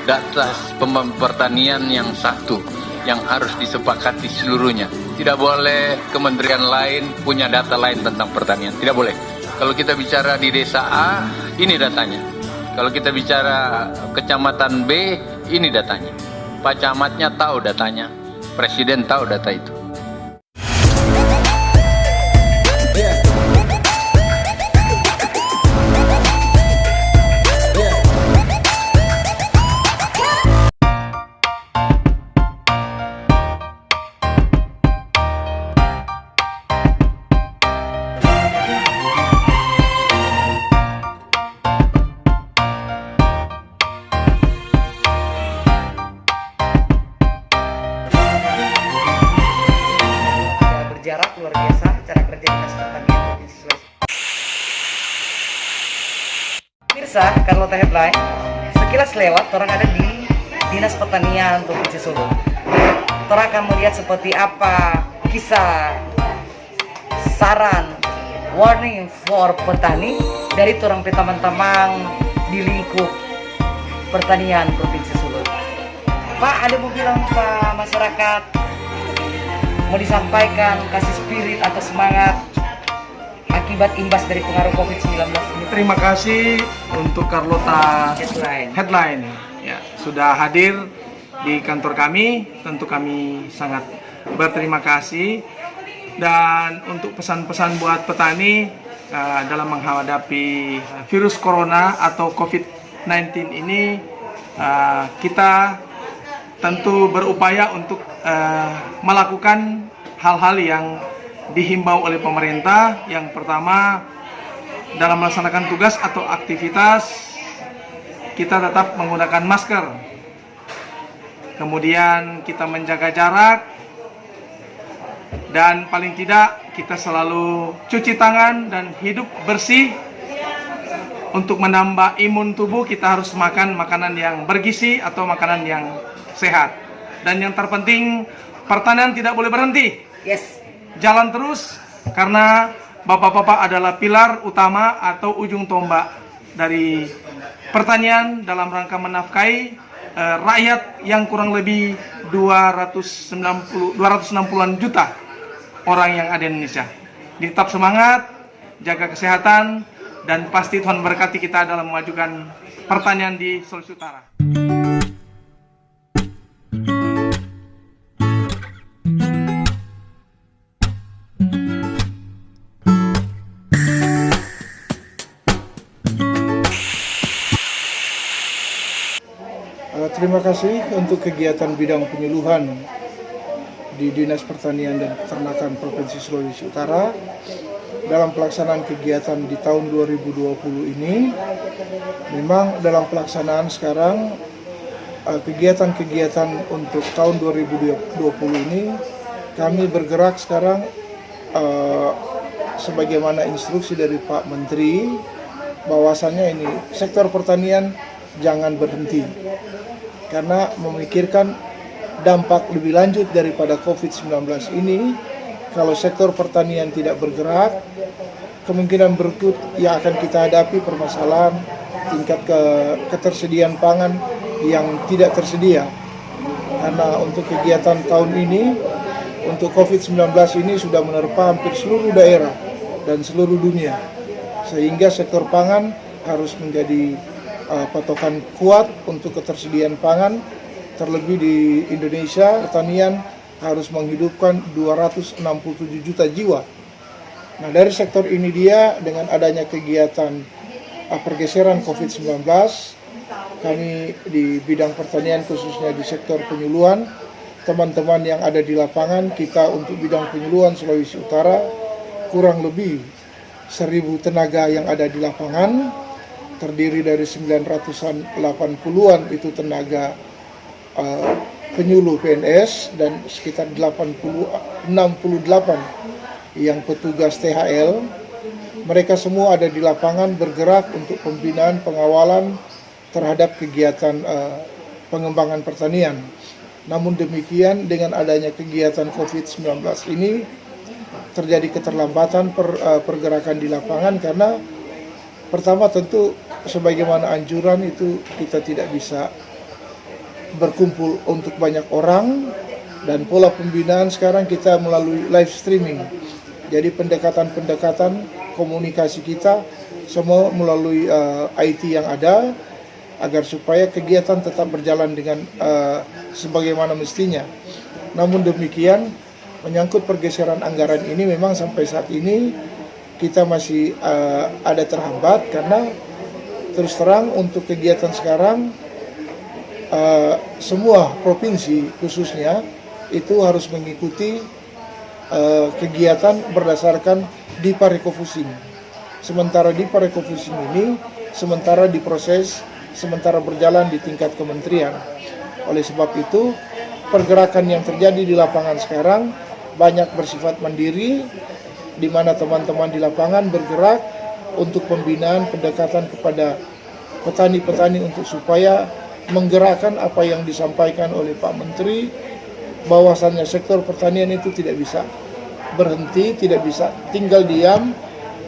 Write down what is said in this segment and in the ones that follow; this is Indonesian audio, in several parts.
data pertanian yang satu, yang harus disepakati seluruhnya. Tidak boleh kementerian lain punya data lain tentang pertanian, tidak boleh. Kalau kita bicara di desa A, ini datanya. Kalau kita bicara kecamatan B, ini datanya. Pak Camatnya tahu datanya, Presiden tahu data itu. Jarak luar biasa cara kerja Dinas Pertanian Provinsi Sulawesi. Mirsa, Carlota Headline, sekilas lewat orang ada di Dinas Pertanian Provinsi Solo. Orang akan melihat seperti apa kisah, saran, warning for petani dari orang teman-teman di lingkup pertanian Provinsi Solo. Pak, ada mau bilang Pak masyarakat, mau disampaikan, kasih spirit atau semangat akibat imbas dari pengaruh COVID-19 ini? Terima kasih untuk Carlota Headline ya, sudah hadir di kantor kami. Tentu kami sangat berterima kasih. Dan untuk pesan-pesan buat petani dalam menghadapi virus corona atau COVID-19 ini, kita tentu berupaya untuk melakukan hal-hal yang dihimbau oleh pemerintah. Yang pertama, dalam melaksanakan tugas atau aktivitas, kita tetap menggunakan masker. Kemudian kita menjaga jarak. Dan paling tidak, kita selalu cuci tangan dan hidup bersih. Untuk menambah imun tubuh, kita harus makan makanan yang bergizi atau makanan yang sehat. Dan yang terpenting, pertanian tidak boleh berhenti. Yes. Jalan terus, karena bapak-bapak adalah pilar utama atau ujung tombak dari pertanian dalam rangka menafkahi rakyat yang kurang lebih 260-an juta orang yang ada di Indonesia. Tetap semangat, jaga kesehatan, dan pasti Tuhan berkati kita dalam memajukan pertanian di Sulawesi Utara. Terima kasih untuk kegiatan bidang penyuluhan di Dinas Pertanian dan Peternakan Provinsi Sulawesi Utara dalam pelaksanaan kegiatan di tahun 2020 ini. Memang dalam pelaksanaan sekarang kegiatan-kegiatan untuk tahun 2020 ini kami bergerak sekarang sebagaimana instruksi dari Pak Menteri, bahwasannya ini sektor pertanian jangan berhenti karena memikirkan dampak lebih lanjut daripada COVID-19 ini. Kalau sektor pertanian tidak bergerak, kemungkinan berikut yang akan kita hadapi permasalahan tingkat ketersediaan pangan yang tidak tersedia. Karena untuk kegiatan tahun ini, untuk COVID-19 ini sudah menerpa hampir seluruh daerah dan seluruh dunia. Sehingga sektor pangan harus menjadi patokan kuat untuk ketersediaan pangan. Terlebih di Indonesia, pertanian harus menghidupkan 267 juta jiwa. Nah, dari sektor ini dia, dengan adanya kegiatan pergeseran COVID-19, kami di bidang pertanian khususnya di sektor penyuluhan, teman-teman yang ada di lapangan, kita untuk bidang penyuluhan Sulawesi Utara, kurang lebih 1.000 tenaga yang ada di lapangan, terdiri dari 980-an itu tenaga penyuluh PNS dan sekitar 68 yang petugas THL. Mereka semua ada di lapangan bergerak untuk pembinaan pengawalan terhadap kegiatan pengembangan pertanian. Namun demikian, dengan adanya kegiatan COVID-19 ini terjadi keterlambatan pergerakan di lapangan karena pertama tentu sebagaimana anjuran itu kita tidak bisa berkumpul untuk banyak orang, dan pola pembinaan sekarang kita melalui live streaming. Jadi pendekatan-pendekatan komunikasi kita semua melalui IT yang ada, agar supaya kegiatan tetap berjalan dengan sebagaimana mestinya. Namun demikian, menyangkut pergeseran anggaran ini memang sampai saat ini kita masih ada terhambat, karena terus terang untuk kegiatan sekarang semua provinsi khususnya itu harus mengikuti kegiatan berdasarkan DIPA Refocusing. Sementara DIPA Refocusing ini sementara diproses, sementara berjalan di tingkat kementerian. Oleh sebab itu, pergerakan yang terjadi di lapangan sekarang banyak bersifat mandiri, di mana teman-teman di lapangan bergerak untuk pembinaan pendekatan kepada petani-petani untuk supaya menggerakkan apa yang disampaikan oleh Pak Menteri, bahwasannya sektor pertanian itu tidak bisa berhenti, tidak bisa tinggal diam.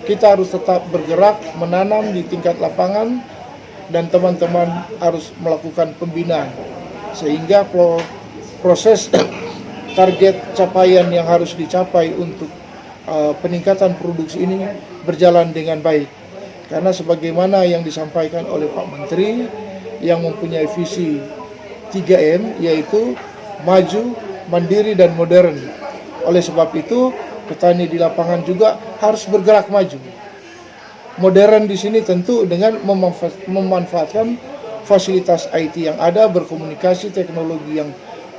Kita harus tetap bergerak, menanam di tingkat lapangan, dan teman-teman harus melakukan pembinaan sehingga proses target capaian yang harus dicapai untuk peningkatan produksi ini berjalan dengan baik. Karena sebagaimana yang disampaikan oleh Pak Menteri yang mempunyai visi 3M, yaitu maju, mandiri, dan modern. Oleh sebab itu, petani di lapangan juga harus bergerak maju. Modern di sini tentu dengan memanfaatkan fasilitas IT yang ada, berkomunikasi teknologi yang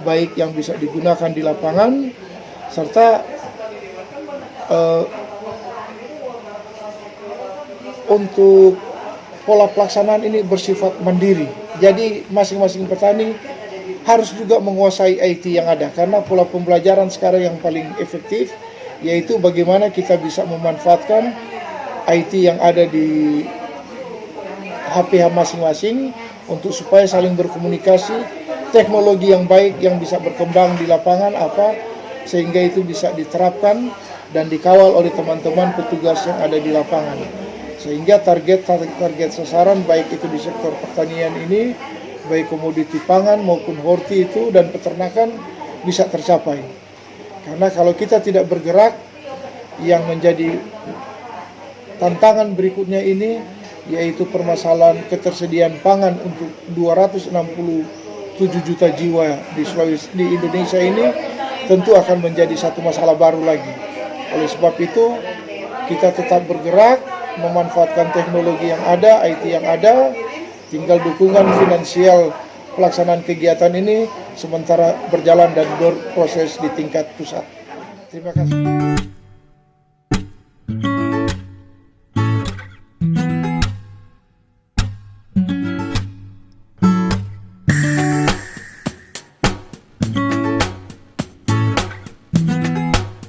baik yang bisa digunakan di lapangan, serta untuk pola pelaksanaan ini bersifat mandiri. Jadi masing-masing petani harus juga menguasai IT yang ada, karena pola pembelajaran sekarang yang paling efektif yaitu bagaimana kita bisa memanfaatkan IT yang ada di HP masing-masing untuk supaya saling berkomunikasi, teknologi yang baik yang bisa berkembang di lapangan sehingga itu bisa diterapkan dan dikawal oleh teman-teman petugas yang ada di lapangan, sehingga target sasaran baik itu di sektor pertanian ini, baik komoditi pangan maupun horti itu dan peternakan bisa tercapai. Karena kalau kita tidak bergerak, yang menjadi tantangan berikutnya ini yaitu permasalahan ketersediaan pangan untuk 267 juta jiwa di Indonesia ini tentu akan menjadi satu masalah baru lagi. Oleh sebab itu, kita tetap bergerak, memanfaatkan teknologi yang ada, IT yang ada, tinggal dukungan finansial pelaksanaan kegiatan ini sementara berjalan dan berproses di tingkat pusat. Terima kasih.